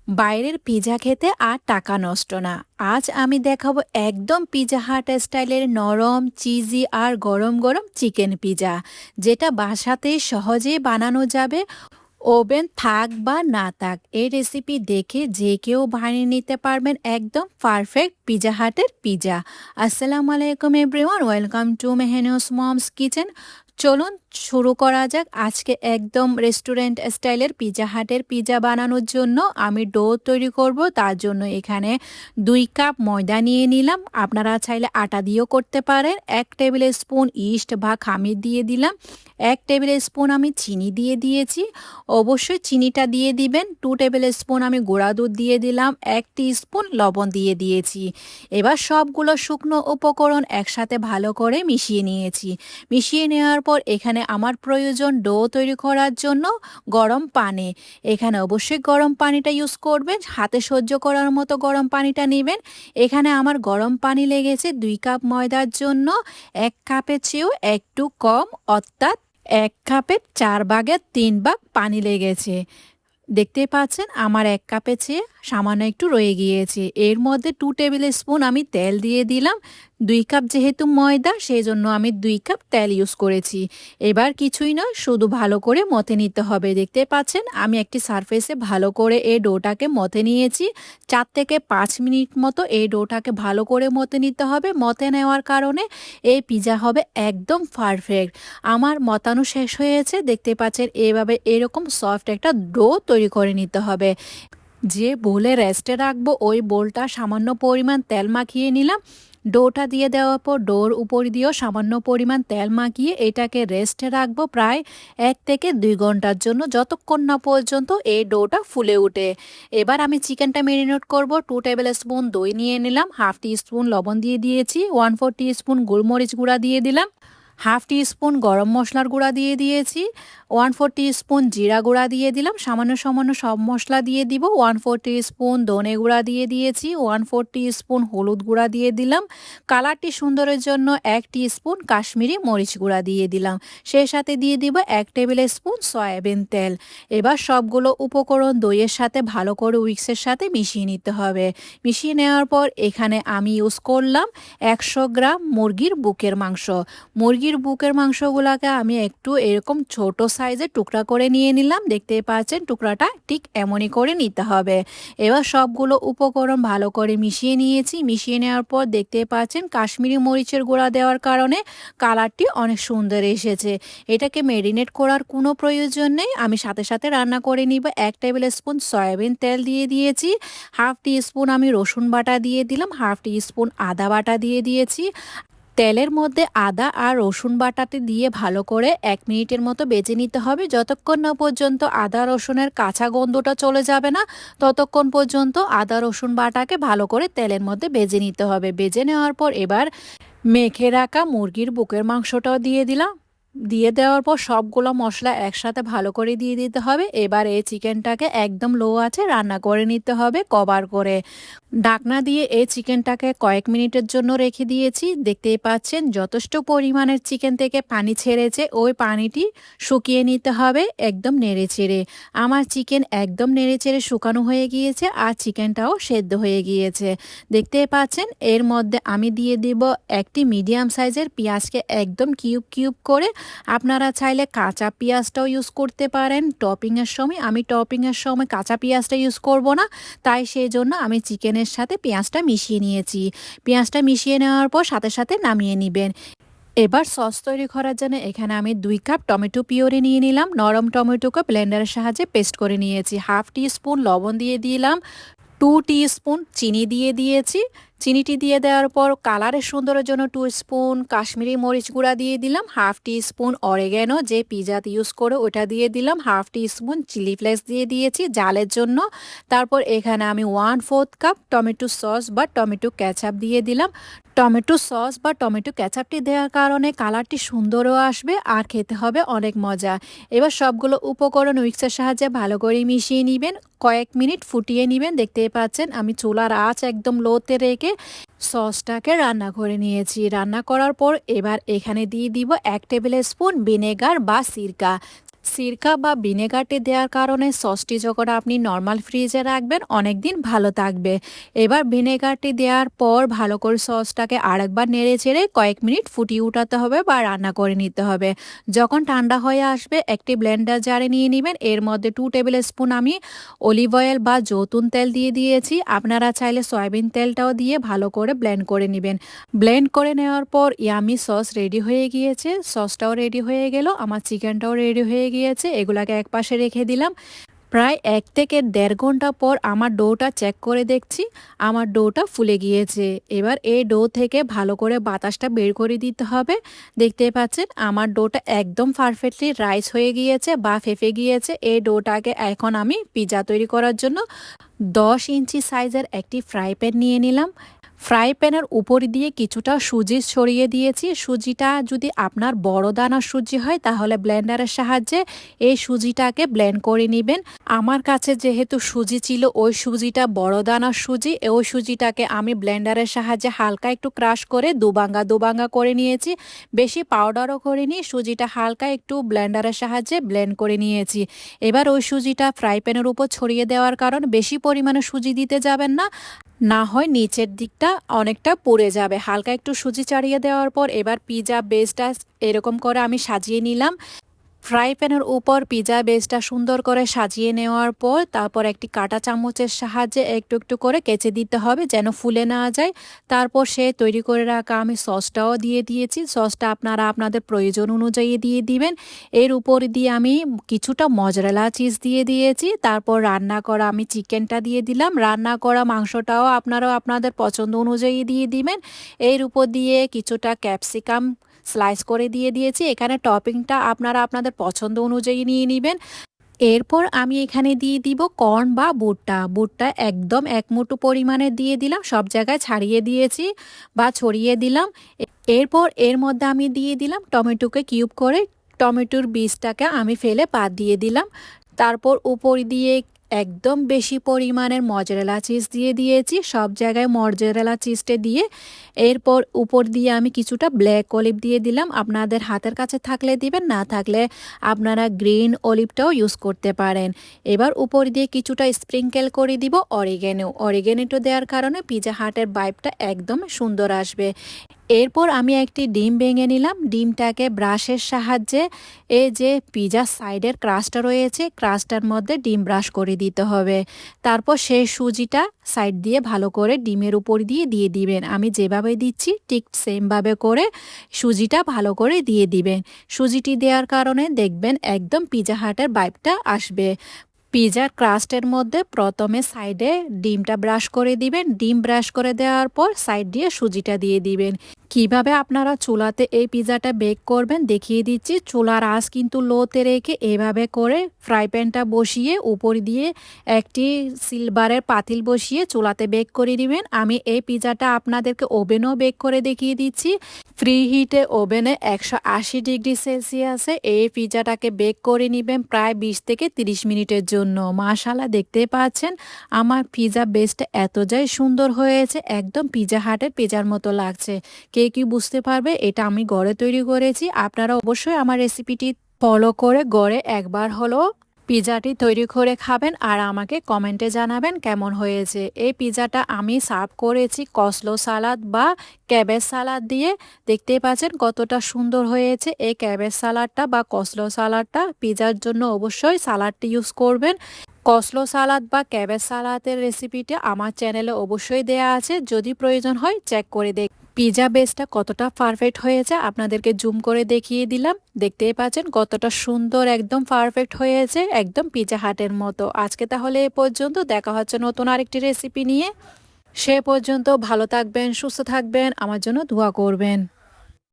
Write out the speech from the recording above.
বাইরের পিৎজা খেতে আর টাকা নষ্ট না। আজ আমি দেখাবো একদম পিৎজা হাট স্টাইলের নরম, চিজি আর গরম গরম চিকেন পিৎজা, যেটা বাসাতেই সহজেই বানানো যাবে। ওভেন থাক বা না থাক, এই রেসিপি দেখে যে কেউ বানিয়ে নিতে পারবেন একদম পারফেক্ট পিৎজা হাটের পিৎজা। আসসালামু আলাইকুম everyone, welcome to Mehnu's mom's kitchen. চলুন শুরু করা যাক। আজকে একদম রেস্টুরেন্ট স্টাইলের পিৎজা হাটের পিৎজা বানানোর জন্য আমি ডো তৈরি করব। তার জন্য এখানে 2 কাপ ময়দা নিয়ে নিলাম। আপনারা চাইলে আটা দিয়েও করতে পারেন। 1 টেবিল স্পুন ইস্ট বা খামির দিয়ে দিলাম। 1 টেবিল স্পুন আমি চিনি দিয়ে দিয়েছি, অবশ্যই চিনিটা দিয়ে দিবেন। 2 টেবিল স্পুন আমি গুঁড়া দুধ দিয়ে দিলাম। 1 টিস্পুন লবণ দিয়ে দিয়েছি। এবার সবগুলো শুকনো উপকরণ একসাথে ভালো করে মিশিয়ে নিয়েছি। মিশিয়ে নেওয়ার পর এখানে আমার প্রয়োজন ডো তৈরি করার জন্য গরম পানি। এখানে অবশ্যই গরম পানিটা ইউজ করবেন, হাতে সহ্য করার মতো গরম পানিটা নেবেন। এখানে আমার গরম পানি লেগেছে 2 কাপ ময়দার জন্য 1 কাপের চেয়েও একটু কম, অর্থাৎ 1 কাপের 4 ভাগের 3 ভাগ পানি লেগেছে। দেখতেই পাচ্ছেন আমার 1 কাপের চেয়ে সামান্য একটু রয়ে গিয়েছে। এর মধ্যে 2 টেবিল স্পুন আমি তেল দিয়ে দিলাম। 2 কাপ যেহেতু ময়দা, সেই জন্য আমি 2 কাপ তেল ইউজ করেছি। এবার কিছুই নয়, শুধু ভালো করে মথে নিতে হবে। দেখতে পাচ্ছেন আমি একটি সারফেসে ভালো করে এই ডোটাকে মথে নিয়েছি। 4 থেকে 5 মিনিট মতো এই ডোটাকে ভালো করে মথে নিতে হবে। মথে নেওয়ার কারণে এই পিৎজা হবে একদম পারফেক্ট। আমার মতানো শেষ হয়েছে। দেখতে পাচ্ছেন এভাবে এরকম সফট একটা ডো তৈরি করে নিতে হবে। যে বোলে রেস্টে রাখবো ওই বোলটা সামান্য পরিমাণ তেল মাখিয়ে নিলাম। ডোটা দিয়ে দেওয়ার পর ডোর উপর দিয়েও সামান্য পরিমাণ তেল মাখিয়ে এটাকে রেস্টে রাখবো প্রায় 1 থেকে 2 ঘন্টার জন্য, যতক্ষণ না পর্যন্ত এই ডোটা ফুলে ওঠে। এবার আমি চিকেনটা ম্যারিনেট করব। 2 টেবিল স্পুন দই নিয়ে নিলাম, হাফ টি স্পুন লবণ দিয়ে দিয়েছি, 1/4 টি স্পুন গোলমরিচ গুঁড়া দিয়ে দিলাম, হাফ টি স্পুন গরম মশলার গুঁড়া দিয়ে দিয়েছি, 1/4 টি স্পুন জিরা গুঁড়া দিয়ে দিলাম, সামান্য সামান্য সব মশলা দিয়ে দিব। 1/4 টি স্পুন ধনে গুঁড়া দিয়ে দিয়েছি, 1/4 টি স্পুন হলুদ গুঁড়া দিয়ে দিলাম। কালারটি সুন্দরের জন্য 1 টি স্পুন কাশ্মীরি মরিচ গুঁড়া দিয়ে দিলাম। সেই সাথে দিয়ে দিব 1 টেবিল স্পুন সয়াবিন তেল। এবার সবগুলো উপকরণ দইয়ের সাথে ভালো করে উইক্সের সাথে মিশিয়ে নিতে হবে। মিশিয়ে নেওয়ার পর এখানে আমি ইউজ করলাম 100 গ্রাম মুরগির বুকের মাংস। মুরগির বুকের মাংসগুলোকে আমি একটু এরকম ছোট সাইজের টুকরা করে নিয়ে নিলাম। দেখতেই পাচ্ছেন টুকরাটা ঠিক এমনই করে নিতে হবে। এবার সবগুলো উপকরণ ভালো করে মিশিয়ে নিয়েছি। মিশিয়ে নেওয়ার পর দেখতে পাচ্ছেন কাশ্মীরি মরিচের গুঁড়া দেওয়ার কারণে কালারটি অনেক সুন্দর এসেছে। এটাকে ম্যারিনেট করার কোনো প্রয়োজন নেই, আমি সাথে সাথে রান্না করে নিব। 1 টেবিল স্পুন সয়াবিন তেল দিয়ে দিয়েছি, হাফ টি স্পুন আমি রসুন বাটা দিয়ে দিলাম, হাফ টি স্পুন আদা বাটা দিয়ে দিয়েছি। তেলের মধ্যে আদা আর রসুন বাটাতে দিয়ে ভালো করে 1 মিনিটের মতো বেজে নিতে হবে। যতক্ষণ না পর্যন্ত আদা রসুনের কাঁচা গন্ধটা চলে যাবে না, ততক্ষণ পর্যন্ত আদা রসুন বাটাকে ভালো করে তেলের মধ্যে বেজে নিতে হবে। বেজে নেওয়ার পর এবার মেখে রাখা মুরগির বুকের মাংসটাও দিয়ে দিলাম। দিয়ে দেওয়ার পর সবগুলো মশলা একসাথে ভালো করে দিয়ে দিতে হবে। এবার এই চিকেনটাকে একদম লো আঁচে রান্না করে নিতে হবে কভার করে। ঢাকনা দিয়ে এই চিকেনটাকে কয়েক মিনিটের জন্য রেখে দিয়েছি। দেখতেই পাচ্ছেন যথেষ্ট পরিমাণের চিকেন থেকে পানি ছেড়েছে, ওই পানিটি শুকিয়ে নিতে হবে একদম নেড়েচেড়ে। আমার চিকেন একদম নেড়েচেড়ে শুকানো হয়ে গিয়েছে আর চিকেনটাও সেদ্ধ হয়ে গিয়েছে। দেখতেই পাচ্ছেন এর মধ্যে আমি দিয়ে দিব একটি মিডিয়াম সাইজের পেঁয়াজকে একদম কিউব কিউব করে। আপনারা চাইলে কাঁচা পেঁয়াজটাও ইউজ করতে পারেন টপিংয়ের সময়। আমি টপিংয়ের সময় কাঁচা পেঁয়াজটা ইউজ করব না, তাই সেই জন্য আমি চিকেনের সাথে পেঁয়াজটা মিশিয়ে নিয়েছি। পেঁয়াজটা মিশিয়ে নেওয়ার পর সাথে সাথে নামিয়ে নেবেন। এবার সস তৈরি করার জন্য এখানে আমি 2 কাপ টমেটো পিউরি নিয়ে নিলাম। নরম টমেটোকে ব্লেন্ডারের সাহায্যে পেস্ট করে নিয়েছি। হাফ টি স্পুন লবণ দিয়ে দিলাম, 2 টিস্পুন চিনি দিয়ে দিয়েছি। চিনিটি দিয়ে দেওয়ার পর কালারের সুন্দরের জন্য 2 স্পুন কাশ্মীরি মরিচ গুঁড়া দিয়ে দিলাম, হাফ টি স্পুন অরেগানো যে পিজাতে ইউজ করে ওটা দিয়ে দিলাম, হাফ টি স্পুন চিলি ফ্লেক্স দিয়ে দিয়েছি জালের জন্য। তারপর এখানে আমি 1/4 কাপ টমেটো সস বা টমেটো ক্যাচাপ দিয়ে দিলাম। টমেটো সস বা টমেটো ক্যাচাপটি দেওয়ার কারণে কালারটি সুন্দরও আসবে আর খেতে হবে অনেক মজা। এবার সবগুলো উপকরণ উইক্সের সাহায্যে ভালো করে মিশিয়ে নেবেন, কয়েক মিনিট ফুটিয়ে নেবেন। দেখতেই পাচ্ছেন আমি চুলার আঁচ একদম লোতে রেখে সসটাকে রান্না করে নিয়েছি। রান্না করার পর এবার এখানে দিয়ে দিব 1 টেবিল স্পুন ভিনেগার বা সিরকা। সিরকা বা ভিনেগারটি দেওয়ার কারণে সসটি যখন আপনি নর্মাল ফ্রিজে রাখবেন অনেক দিন ভালো থাকবে। এবার ভিনেগারটি দেওয়ার পর ভালো করে সসটাকে আরেকবার নেড়ে চেড়ে কয়েক মিনিট ফুটিয়ে উঠাতে হবে বা রান্না করে নিতে হবে। যখন ঠান্ডা হয়ে আসবে একটি ব্লেন্ডার জারে নিয়ে নেবেন। এর মধ্যে 2 টেবিল স্পুন আমি অলিভ অয়েল বা জৈতুন তেল দিয়ে দিয়েছি। আপনারা চাইলে সয়াবিন তেলটাও দিয়ে ভালো করে ব্লেন্ড করে নেবেন। ব্লেন্ড করে নেওয়ার পর ইয়ামি সস রেডি হয়ে গিয়েছে। সসটাও রেডি হয়ে গেল, আমার চিকেনটাও রেডি হয়ে গিয়েছে। এগুলাকে একপাশে রেখে দিলাম। প্রায় 1 থেকে 1.5 ঘন্টা পর আমার ডোটা চেক করে দেখছি, আমার ডোটা ফুলে গিয়েছে। এবার এই ডো থেকে ভালো করে বাতাসটা বের করে দিতে হবে। দেখতেই পাচ্ছেন আমার ডোটা একদম পারফেক্টলি রাইস হয়ে গিয়েছে বা ফেঁপে গিয়েছে। এই ডোটাকে এখন আমি পিৎজা তৈরি করার জন্য 10 ইঞ্চি সাইজের একটি ফ্রাই প্যান নিয়ে নিলাম। ফ্রাই প্যানের উপর দিয়ে কিছুটা সুজি ছড়িয়ে দিয়েছি। সুজিটা যদি আপনার বড় দানার সুজি হয় তাহলে ব্লেন্ডারের সাহায্যে এই সুজিটাকে ব্লেন্ড করে নেবেন। আমার কাছে যেহেতু সুজি ছিল ওই সুজিটা বড় দানার সুজি, ওই সুজিটাকে আমি ব্লেন্ডারের সাহায্যে হালকা একটু ক্রাশ করে দুবাঙ্গা করে নিয়েছি। বেশি পাউডারও করিনি, সুজিটা হালকা একটু ব্লেন্ডারের সাহায্যে ব্লেন্ড করে নিয়েছি। এবার ওই সুজিটা ফ্রাই প্যানের উপর ছড়িয়ে দেওয়ার কারণ বেশি পরিমাণে সুজি দিতে যাবেন না, না হয় নিচের দিকটা অনেকটা পুড়ে যাবে। হালকা একটু সুজি চাড়িয়ে দেওয়ার পর এবার পিৎজা বেসটা এরকম করে আমি সাজিয়ে নিলাম। ফ্রাই প্যানের উপর পিৎজা বেসটা সুন্দর করে সাজিয়ে নেওয়ার পর তারপর একটি কাঁটা চামচের সাহায্যে একটু একটু করে কেচে দিতে হবে যেন ফুলে না যায়। তারপর সে তৈরি করে রাখা আমি সসটাও দিয়ে দিয়েছি। সসটা আপনারা আপনাদের প্রয়োজন অনুযায়ী দিয়ে দিবেন। এর উপর দিয়ে আমি কিছুটা মজরেলা চিজ দিয়ে দিয়েছি। তারপর রান্না করা আমি চিকেনটা দিয়ে দিলাম। রান্না করা মাংসটাও আপনারাও আপনাদের পছন্দ অনুযায়ী দিয়ে দিবেন। এর উপর দিয়ে কিছুটা ক্যাপসিকাম স্লাইস করে দিয়ে দিয়েছি। এখানে টপিংটা আপনারা আপনাদের পছন্দ অনুযায়ী নিয়ে নেবেন। এরপর আমি এখানে দিয়ে দিব কর্ন বা ভুট্টা। ভুট্টা একদম 1 মুঠো পরিমাণে দিয়ে দিলাম, সব জায়গায় ছাড়িয়ে দিয়েছি বা ছড়িয়ে দিলাম। এরপর এর মধ্যে আমি দিয়ে দিলাম টমেটোকে কিউব করে। টমেটোর বীজটাকে আমি ফেলে বাদ দিয়ে দিলাম। তারপর উপর দিয়ে একদম বেশি পরিমাণের মজরেলা চিজ দিয়ে দিয়েছি, সব জায়গায় মজরেলা চিজটা দিয়ে। এরপর উপর দিয়ে আমি কিছুটা ব্ল্যাক অলিভ দিয়ে দিলাম। আপনাদের হাতের কাছে থাকলে দিবেন, না থাকলে আপনারা গ্রিন অলিভটাও ইউজ করতে পারেন। এবার উপর দিয়ে কিছুটা স্প্রিঙ্কেল করে দিব অরিগ্যানো দেওয়ার কারণে পিৎজা হাটের ভাইবটা একদম সুন্দর আসবে। এরপর আমি একটি ডিম ভেঙে নিলাম। ডিমটাকে ব্রাশের সাহায্যে এই যে পিৎজার সাইডের ক্রাস্টটা রয়েছে ক্রাস্টটার মধ্যে ডিম ব্রাশ করে দিতে হবে। তারপর সেই সুজিটা সাইড দিয়ে ভালো করে ডিমের উপর দিয়ে দিয়ে দিবেন। আমি যেভাবে দিচ্ছি ঠিক সেমভাবে করে সুজিটা ভালো করে দিয়ে দিবেন। সুজিটি দেওয়ার কারণে দেখবেন একদম পিৎজা হাটের ভাইবটা আসবে। পিৎজার ক্রাস্টের মধ্যে প্রথমে সাইডে ডিমটা ব্রাশ করে দিবেন। ডিম ব্রাশ করে দেওয়ার পর সাইড দিয়ে সুজিটা দিয়ে দিবেন। কিভাবে আপনারা চুলাতে এই পিৎজাটা বেক করবেন দেখিয়ে দিচ্ছি। চুলার আঁচ কিন্তু লোতে রেখে এভাবে করে ফ্রাই প্যানটা বসিয়ে উপর দিয়ে একটি সিলভারের পাতিল বসিয়ে চুলাতে বেক করে দিবেন। আমি এই পিৎজাটা আপনাদেরকে ওভেনও বেক করে দেখিয়ে দিচ্ছি। ফ্রি হিটে ওভেনে 180 ডিগ্রি সেলসিয়াসে এই পিৎজাটাকে বেক করে নেবেন প্রায় 20 থেকে 30 মিনিটের জন্য। মাশাআল্লাহ, দেখতে পাচ্ছেন আমার পিৎজা বেসটা এতটাই সুন্দর হয়েছে, একদম পিৎজা হাটের পিৎজার মতো লাগছে। কে কি বুঝতে পারবে এটা আমি ঘরে তৈরি করেছি। আপনারা অবশ্যই আমার রেসিপিটি ফলো করে ঘরে একবার হলো পিৎজাটি তৈরি করে খাবেন আর আমাকে কমেন্টে জানাবেন কেমন হয়েছে। এই পিৎজাটা আমি সার্ভ করেছি কসলো সালাদ বা ক্যাবেজ সালাদ দিয়ে। দেখতেই পাচ্ছেন কতটা সুন্দর হয়েছে। এই ক্যাবেজ সালাদটা বা কসলো সালাদটা পিৎজার জন্য অবশ্যই সালাদটি ইউজ করবেন। কসলো সালাদ বা ক্যাবেজ সালাদের রেসিপিটা আমার চ্যানেলে অবশ্যই দেয়া আছে, যদি প্রয়োজন হয় চেক করে দেখ। পিৎজা বেসটা কতটা পারফেক্ট হয়েছে আপনাদেরকে জুম করে দেখিয়ে দিলাম। দেখতেই পাচ্ছেন কতটা সুন্দর একদম পারফেক্ট হয়েছে, একদম পিৎজা হাটের মতো। আজকে তাহলে এ পর্যন্ত, দেখা হচ্ছে নতুন আরেকটি রেসিপি নিয়ে। সে পর্যন্ত ভালো থাকবেন, সুস্থ থাকবেন, আমার জন্য দোয়া করবেন।